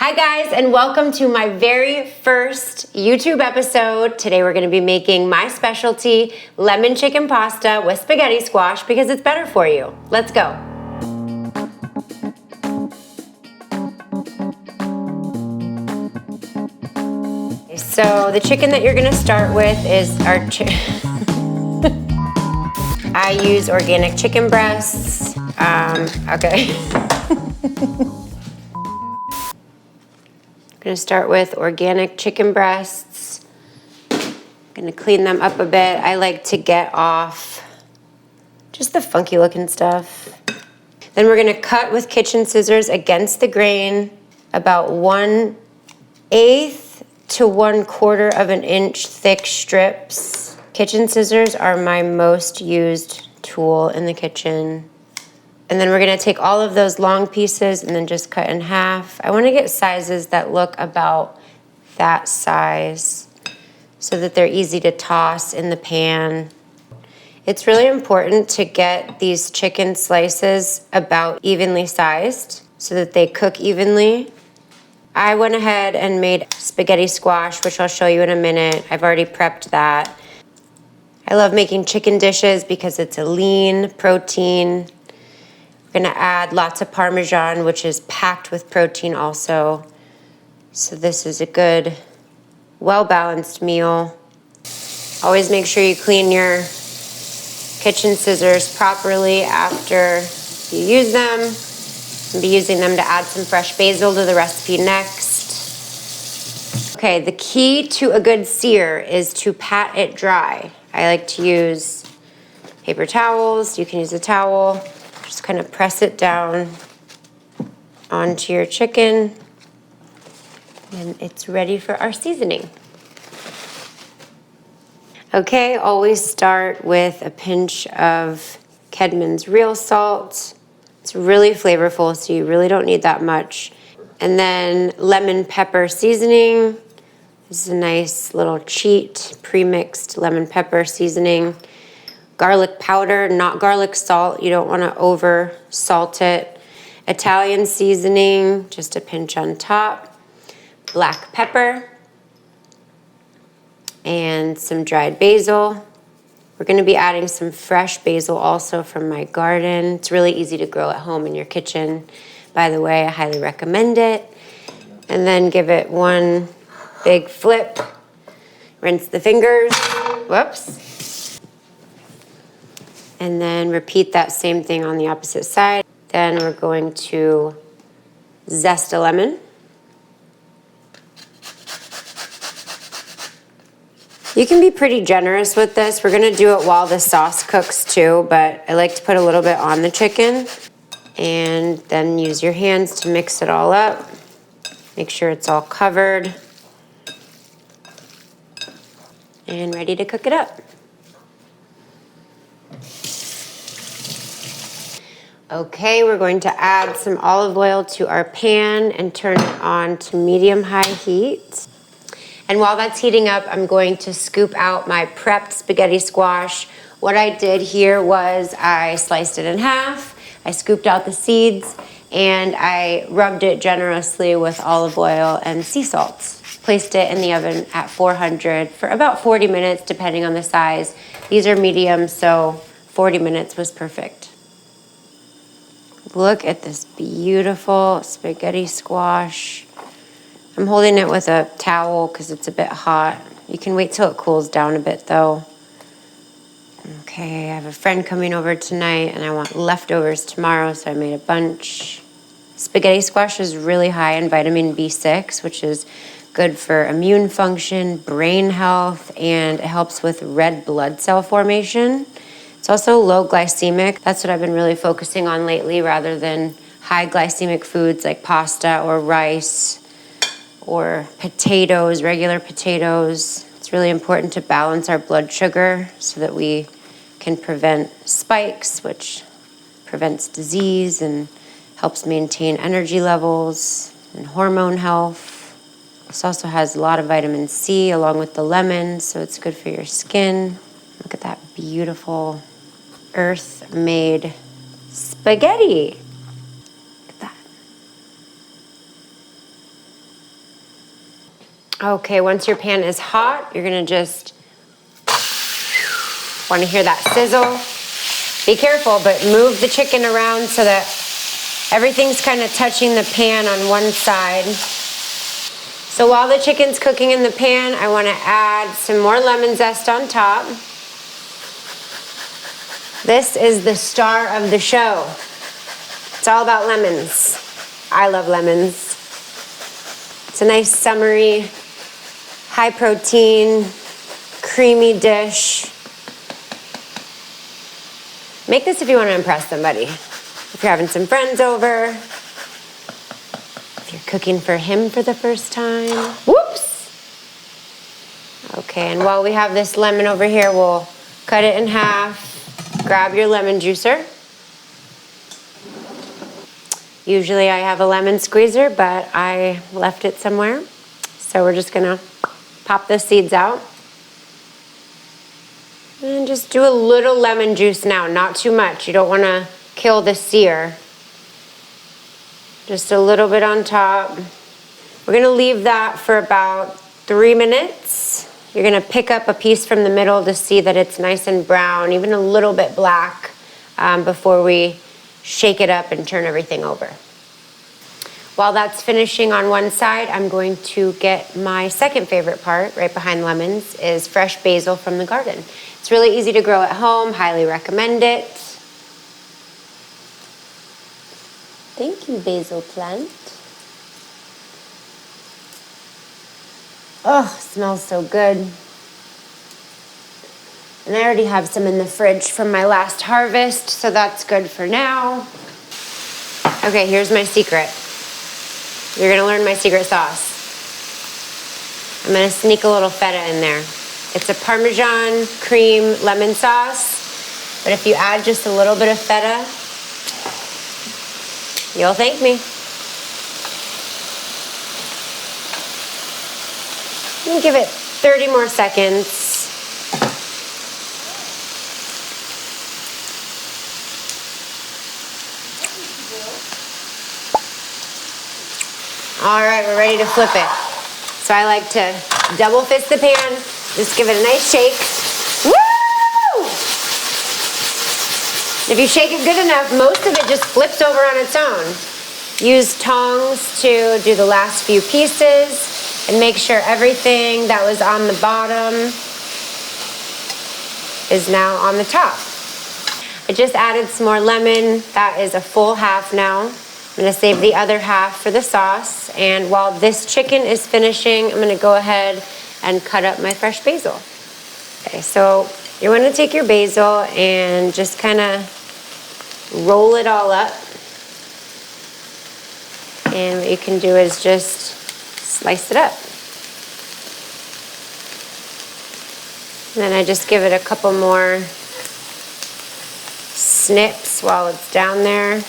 Hi guys, and welcome to my very first YouTube episode. Today we're gonna be making my specialty, lemon chicken pasta with spaghetti squash because it's better for you. Let's go. So the chicken that you're gonna start with is our I use organic chicken breasts. Okay. I'm gonna start with organic chicken breasts. I'm gonna clean them up a bit. I like to get off just the funky looking stuff. Then we're gonna cut with kitchen scissors against the grain, about 1/8 to 1/4 of an inch thick strips. Kitchen scissors are my most used tool in the kitchen. And then we're gonna take all of those long pieces and then just cut in half. I wanna get sizes that look about that size so that they're easy to toss in the pan. It's really important to get these chicken slices about evenly sized so that they cook evenly. I went ahead and made spaghetti squash, which I'll show you in a minute. I've already prepped that. I love making chicken dishes because it's a lean protein. We're gonna add lots of Parmesan, which is packed with protein also. So this is a good, well-balanced meal. Always make sure you clean your kitchen scissors properly after you use them. I'll be using them to add some fresh basil to the recipe next. Okay, the key to a good sear is to pat it dry. I like to use paper towels. You can use a towel. Just kind of press it down onto your chicken, and it's ready for our seasoning. Okay, always start with a pinch of Kedman's real salt. It's really flavorful, so you really don't need that much. And then lemon pepper seasoning. This is a nice little cheat, pre-mixed lemon pepper seasoning. Garlic powder, not garlic salt. You don't want to over salt it. Italian seasoning, just a pinch on top. Black pepper. And some dried basil. We're going to be adding some fresh basil also from my garden. It's really easy to grow at home in your kitchen. By the way, I highly recommend it. And then give it one big flip. Rinse the fingers. Whoops. And then repeat that same thing on the opposite side. Then we're going to zest a lemon. You can be pretty generous with this. We're gonna do it while the sauce cooks too, but I like to put a little bit on the chicken and then use your hands to mix it all up. Make sure it's all covered and ready to cook it up. Okay, we're going to add some olive oil to our pan and turn it on to medium-high heat. And while that's heating up, I'm going to scoop out my prepped spaghetti squash. What I did here was I sliced it in half, I scooped out the seeds, and I rubbed it generously with olive oil and sea salt. Placed it in the oven at 400 for about 40 minutes, depending on the size. These are medium, so 40 minutes was perfect. Look at this beautiful spaghetti squash. I'm holding it with a towel because it's a bit hot. You can wait till it cools down a bit though. Okay, I have a friend coming over tonight and I want leftovers tomorrow, so I made a bunch. Spaghetti squash is really high in vitamin B6, which is good for immune function, brain health, and it helps with red blood cell formation. It's also low glycemic. That's what I've been really focusing on lately rather than high glycemic foods like pasta or rice or potatoes, regular potatoes. It's really important to balance our blood sugar so that we can prevent spikes, which prevents disease and helps maintain energy levels and hormone health. This also has a lot of vitamin C along with the lemon, so it's good for your skin. Look at that beautiful earth-made spaghetti. Look at that. Okay, once your pan is hot, you're gonna just want to hear that sizzle. Be careful, but move the chicken around so that everything's kind of touching the pan on one side. So while the chicken's cooking in the pan, I want to add some more lemon zest on top. This is the star of the show. It's all about lemons. I love lemons. It's a nice summery, high protein, creamy dish. Make this if you want to impress somebody. If you're having some friends over, if you're cooking for him for the first time. Whoops! Okay, and while we have this lemon over here, we'll cut it in half. Grab your lemon juicer. Usually I have a lemon squeezer, but I left it somewhere. So we're just gonna pop the seeds out. And just do a little lemon juice now, not too much. You don't want to kill the sear. Just a little bit on top. We're going to leave that for about 3 minutes. You're going to pick up a piece from the middle to see that it's nice and brown, even a little bit black, before we shake it up and turn everything over. While that's finishing on one side, I'm going to get my second favorite part, right behind lemons, is fresh basil from the garden. It's really easy to grow at home, highly recommend it. Thank you, basil plant. Oh, smells so good. And I already have some in the fridge from my last harvest, so that's good for now. Okay, here's my secret. You're gonna learn my secret sauce. I'm gonna sneak a little feta in there. It's a Parmesan cream lemon sauce, but if you add just a little bit of feta, you'll thank me. I'm gonna give it 30 more seconds. All right, we're ready to flip it. So I like to double fist the pan, just give it a nice shake. Woo! If you shake it good enough, most of it just flips over on its own. Use tongs to do the last few pieces and make sure everything that was on the bottom is now on the top. I just added some more lemon. That is a full half now. I'm gonna save the other half for the sauce. And while this chicken is finishing, I'm gonna go ahead and cut up my fresh basil. Okay, so you wanna take your basil and just kinda roll it all up. And what you can do is just slice it up. And then I just give it a couple more snips while it's down there.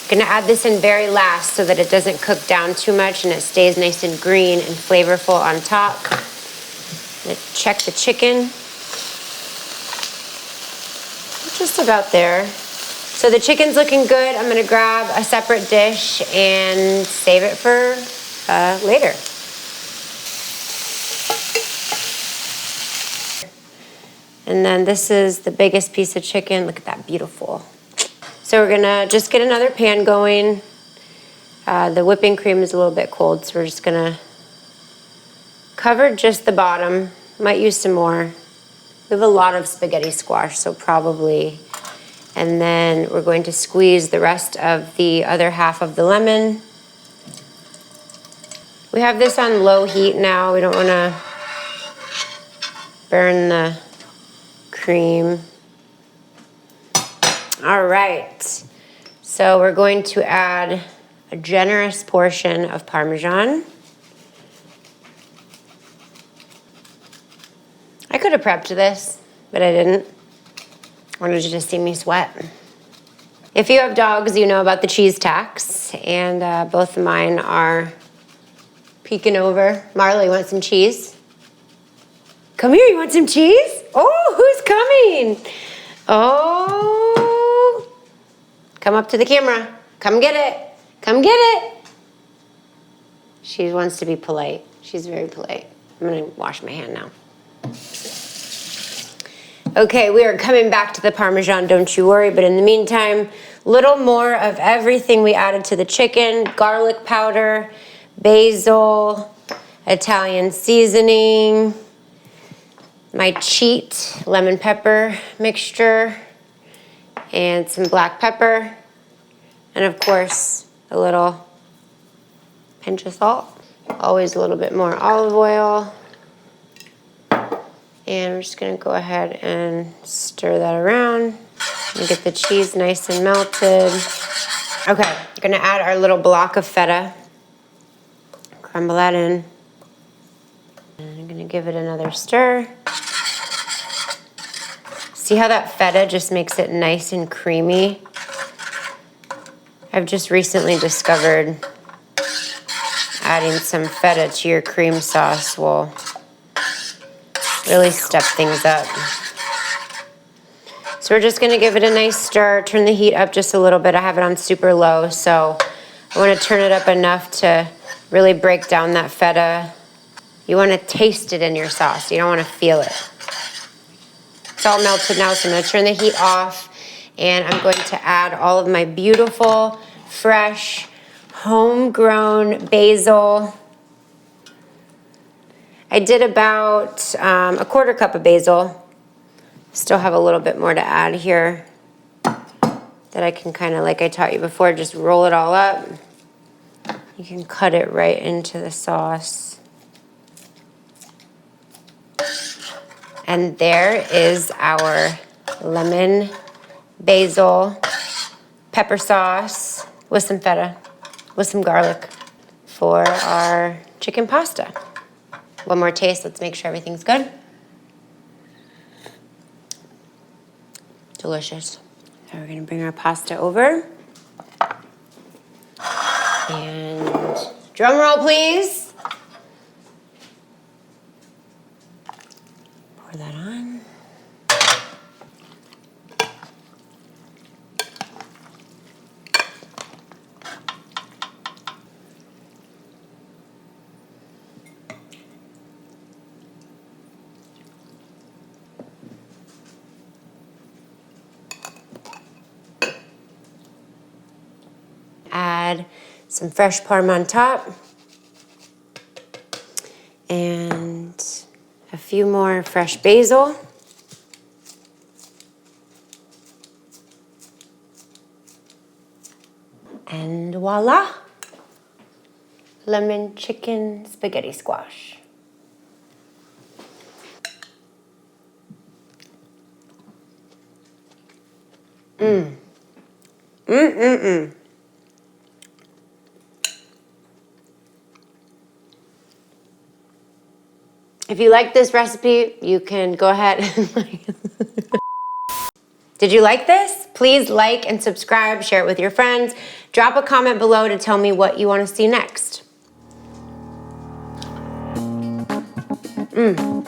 I'm gonna add this in very last so that it doesn't cook down too much and it stays nice and green and flavorful on top. I'm gonna check the chicken. Just about there. So the chicken's looking good. I'm gonna grab a separate dish and save it for later. And then this is the biggest piece of chicken. Look at that, beautiful. So we're gonna just get another pan going. The whipping cream is a little bit cold, so we're just gonna cover just the bottom. Might use some more. We have a lot of spaghetti squash, so probably. And then we're going to squeeze the rest of the other half of the lemon. We have this on low heat now. We don't wanna burn the cream. All right, so we're going to add a generous portion of Parmesan. I could have prepped this, but I didn't. I wanted you to see me sweat. If you have dogs, you know about the cheese tax, and both of mine are peeking over. Marley, want some cheese? Come here, you want some cheese? Oh, who's coming? Oh, come up to the camera. Come get it. Come get it. She wants to be polite. She's very polite. I'm gonna wash my hand now. Okay, we are coming back to the Parmesan, don't you worry. But in the meantime, little more of everything we added to the chicken. Garlic powder, basil, Italian seasoning, my cheat lemon pepper mixture, and some black pepper. And of course, a little pinch of salt. Always a little bit more olive oil. And we're just gonna go ahead and stir that around and get the cheese nice and melted. Okay, I'm gonna add our little block of feta. Crumble that in. And I'm gonna give it another stir. See how that feta just makes it nice and creamy? I've just recently discovered adding some feta to your cream sauce will really step things up. So we're just gonna give it a nice stir, turn the heat up just a little bit. I have it on super low, so I wanna turn it up enough to really break down that feta. You wanna taste it in your sauce, you don't wanna feel it. It's all melted now, so I'm gonna turn the heat off, and I'm going to add all of my beautiful, fresh, homegrown basil. I did about a quarter cup of basil. Still have a little bit more to add here that I can kind of, like I taught you before, just roll it all up. You can cut it right into the sauce. And there is our lemon basil pepper sauce with some feta, with some garlic for our chicken pasta. One more taste, let's make sure everything's good. Delicious. So we're gonna bring our pasta over. And drum roll, please. Pour that on. Add some fresh parm on top and a few more fresh basil. And voila, lemon chicken spaghetti squash. If you like this recipe, you can go ahead and like it. Did you like this? Please like and subscribe, share it with your friends. Drop a comment below to tell me what you want to see next. Mm.